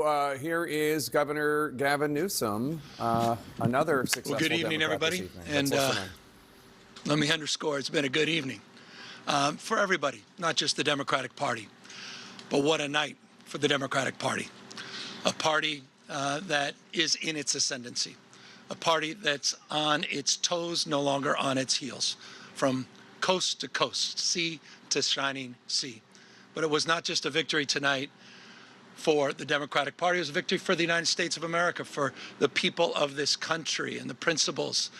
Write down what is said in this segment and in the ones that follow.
here is Governor Gavin Newsom, another successful Well, good evening, Democrat everybody. And let me underscore, it's been a good evening for everybody, not just the Democratic Party. But what a night for the Democratic Party. A party that is in its ascendancy. A party that's on its toes, no longer on its heels. From coast to coast, sea to shining sea. But it was not just a victory tonight for the Democratic Party. It was a victory for the United States of America, for the people of this country and the principles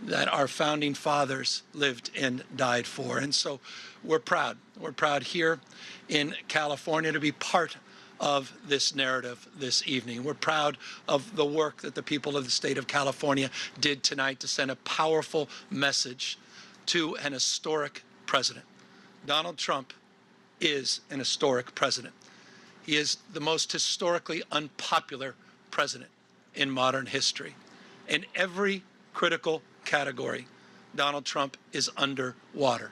that our founding fathers lived and died for. And so we're proud. We're proud here in California to be part of this narrative this evening. We're proud of the work that the people of the state of California did tonight to send a powerful message to an historic president. Donald Trump is an historic president. He is the most historically unpopular president in modern history. In every critical category, Donald Trump is underwater.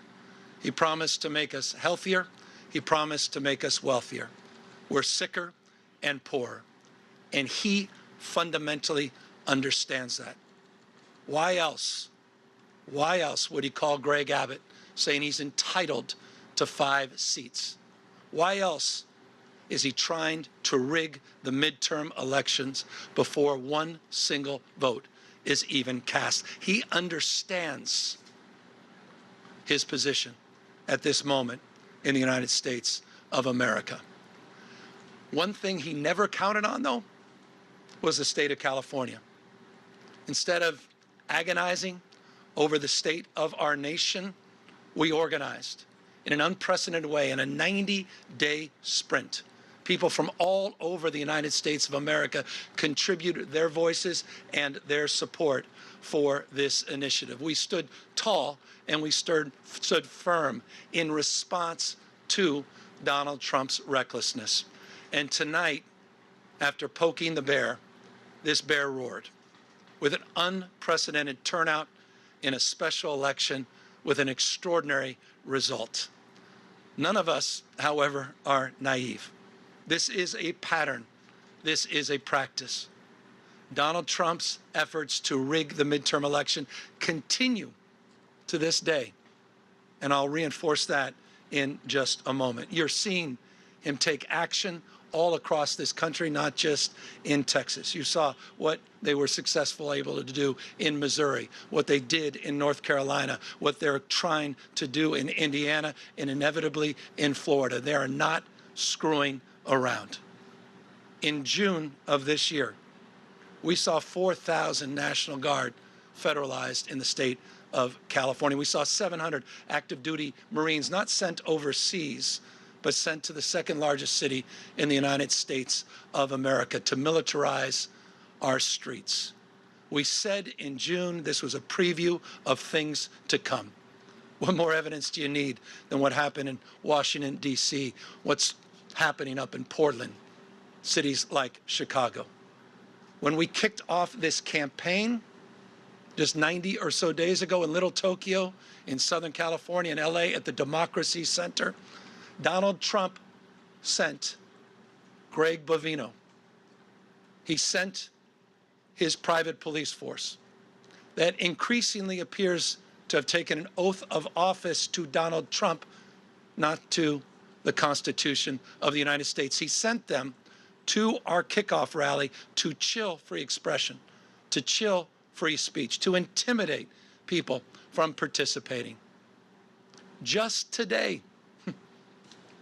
He promised to make us healthier. He promised to make us wealthier. We're sicker and poorer. And he fundamentally understands that. Why else would he call Greg Abbott saying he's entitled to 5 seats? Why else is he trying to rig the midterm elections before one single vote is even cast? He understands his position at this moment in the United States of America. One thing he never counted on, though, was the state of California. Instead of agonizing over the state of our nation, we organized in an unprecedented way in a 90-day sprint. People from all over the United States of America contributed their voices and their support for this initiative. We stood tall and we stood firm in response to Donald Trump's recklessness. And tonight, after poking the bear, this bear roared with an unprecedented turnout in a special election with an extraordinary result. None of us, however, are naive. This is a pattern. This is a practice. Donald Trump's efforts to rig the midterm election continue to this day. And I'll reinforce that in just a moment. You're seeing him take action all across this country, not just in Texas. You saw what they were successfully able to do in Missouri, what they did in North Carolina, what they're trying to do in Indiana, and inevitably in Florida. They are not screwing around. In June of this year, we saw 4,000 National Guard federalized in the state of California. We saw 700 active duty Marines not sent overseas, but sent to the second largest city in the United States of America to militarize our streets. We said in June this was a preview of things to come. What more evidence do you need than what happened in Washington, D.C., what's happening up in Portland, cities like Chicago? When we kicked off this campaign just 90 or so days ago in Little Tokyo, in Southern California, in L.A., at the Democracy Center, Donald Trump sent Greg Bovino. He sent his private police force that increasingly appears to have taken an oath of office to Donald Trump, not to the Constitution of the United States. He sent them to our kickoff rally to chill free expression, to chill free speech, to intimidate people from participating. Just today,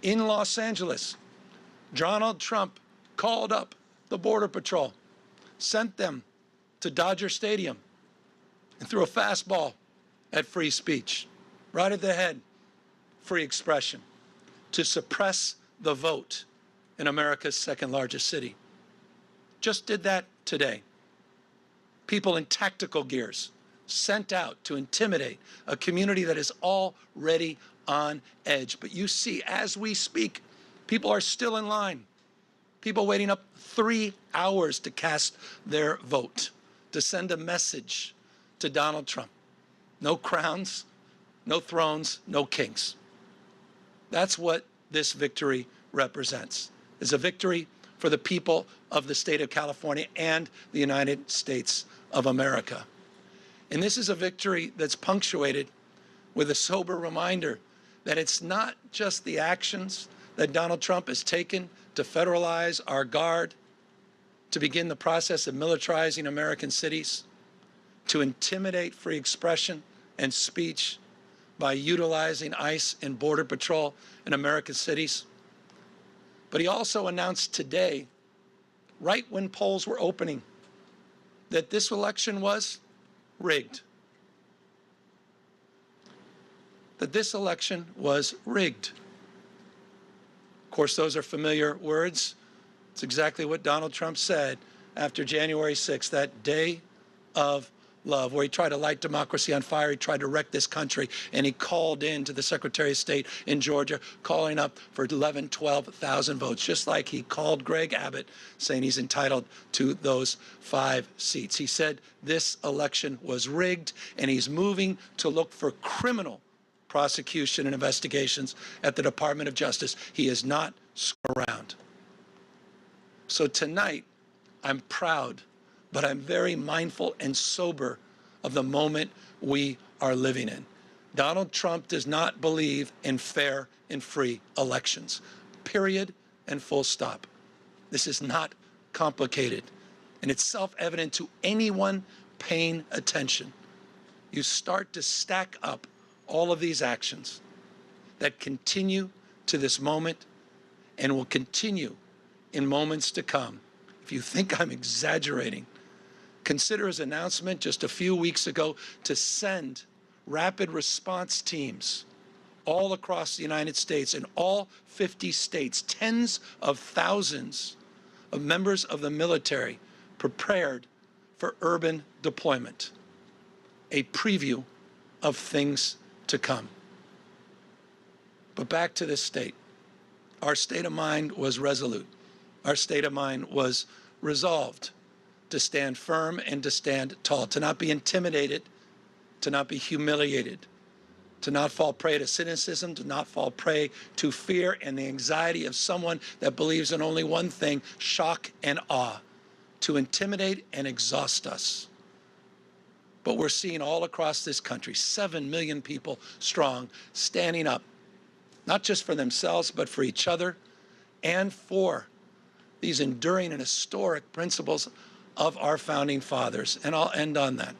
in Los Angeles, Donald Trump called up the Border Patrol, sent them to Dodger Stadium, and threw a fastball at free speech, right at the head, free expression, to suppress the vote in America's second largest city. Just did that today. People in tactical gears sent out to intimidate a community that is already on edge. But you see, as we speak, people are still in line. People waiting up 3 hours to cast their vote, to send a message to Donald Trump. No crowns, no thrones, no kings. That's what this victory represents. It's a victory for the people of the state of California and the United States of America. And this is a victory that's punctuated with a sober reminder that it's not just the actions that Donald Trump has taken to federalize our guard, to begin the process of militarizing American cities, to intimidate free expression and speech by utilizing ICE and Border Patrol in American cities. But he also announced today, right when polls were opening, that this election was rigged. That this election was rigged. Of course, those are familiar words. It's exactly what Donald Trump said after January 6th, that day of love, where he tried to light democracy on fire. He tried to wreck this country, and he called in to the Secretary of State in Georgia, calling up for 11, 12,000 votes, just like he called Greg Abbott, saying he's entitled to those 5 seats. He said this election was rigged, and he's moving to look for criminal prosecution and investigations at the Department of Justice. He is not screwing around. So tonight, I'm proud, but I'm very mindful and sober of the moment we are living in. Donald Trump does not believe in fair and free elections, period and full stop. This is not complicated, and it's self-evident to anyone paying attention. You start to stack up all of these actions that continue to this moment and will continue in moments to come. If you think I'm exaggerating, consider his announcement just a few weeks ago to send rapid response teams all across the United States, in all 50 states, tens of thousands of members of the military prepared for urban deployment. A preview of things to come. But back to this state. Our state of mind was resolute. Our state of mind was resolved to stand firm and to stand tall, to not be intimidated, to not be humiliated, to not fall prey to cynicism, to not fall prey to fear and the anxiety of someone that believes in only one thing, shock and awe, to intimidate and exhaust us. But we're seeing all across this country, 7 million people strong, standing up, not just for themselves, but for each other and for these enduring and historic principles of our founding fathers. And I'll end on that.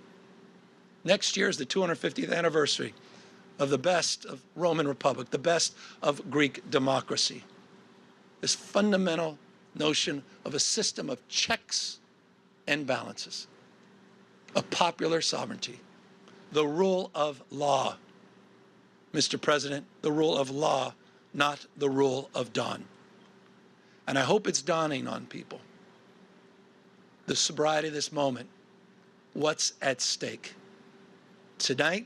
Next year is the 250th anniversary of the best of Roman Republic, the best of Greek democracy. This fundamental notion of a system of checks and balances, of popular sovereignty, the rule of law. Mr. President, the rule of law, not the rule of dawn. And I hope it's dawning on people. The sobriety of this moment, what's at stake. Tonight,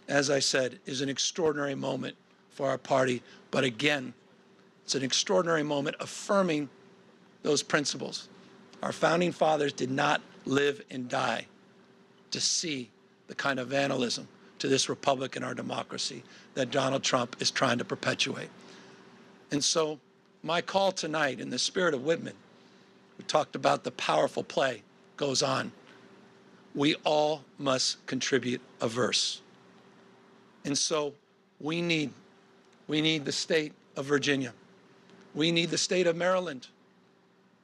as I said, is an extraordinary moment for our party, but again, it's an extraordinary moment affirming those principles. Our founding fathers did not live and die to see the kind of vandalism to this republic and our democracy that Donald Trump is trying to perpetuate. And so my call tonight, in the spirit of Whitman, we talked about the powerful play, goes on. We all must contribute a verse. And so we need the state of Virginia. We need the state of Maryland.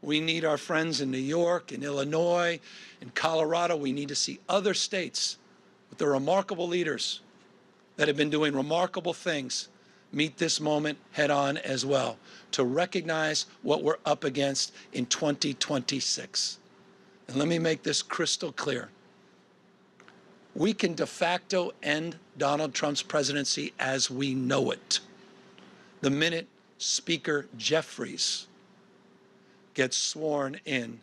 We need our friends in New York, in Illinois, in Colorado. We need to see other states with the remarkable leaders that have been doing remarkable things meet this moment head on as well, to recognize what we're up against in 2026. And let me make this crystal clear. We can de facto end Donald Trump's presidency as we know it the minute Speaker Jeffries gets sworn in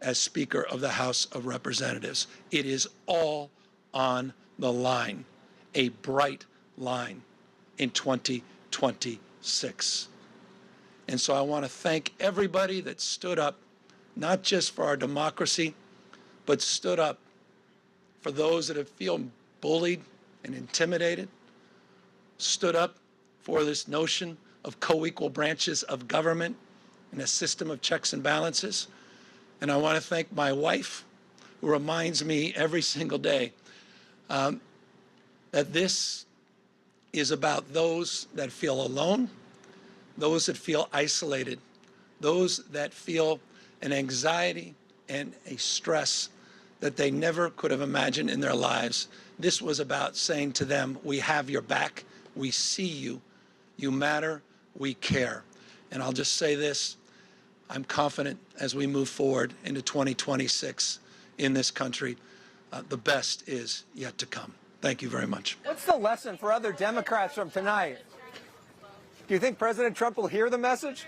as Speaker of the House of Representatives. It is all on the line, a bright line in 2026. And so I want to thank everybody that stood up, not just for our democracy, but stood up for those that have feel bullied and intimidated, stood up for this notion of co-equal branches of government and a system of checks and balances. And I want to thank my wife, who reminds me every single day that this is about those that feel alone, those that feel isolated, those that feel an anxiety and a stress that they never could have imagined in their lives. This was about saying to them, we have your back, we see you, you matter, we care. And I'll just say this, I'm confident as we move forward into 2026 in this country, the best is yet to come. Thank you very much. What's the lesson for other Democrats from tonight? Do you think President Trump will hear the message?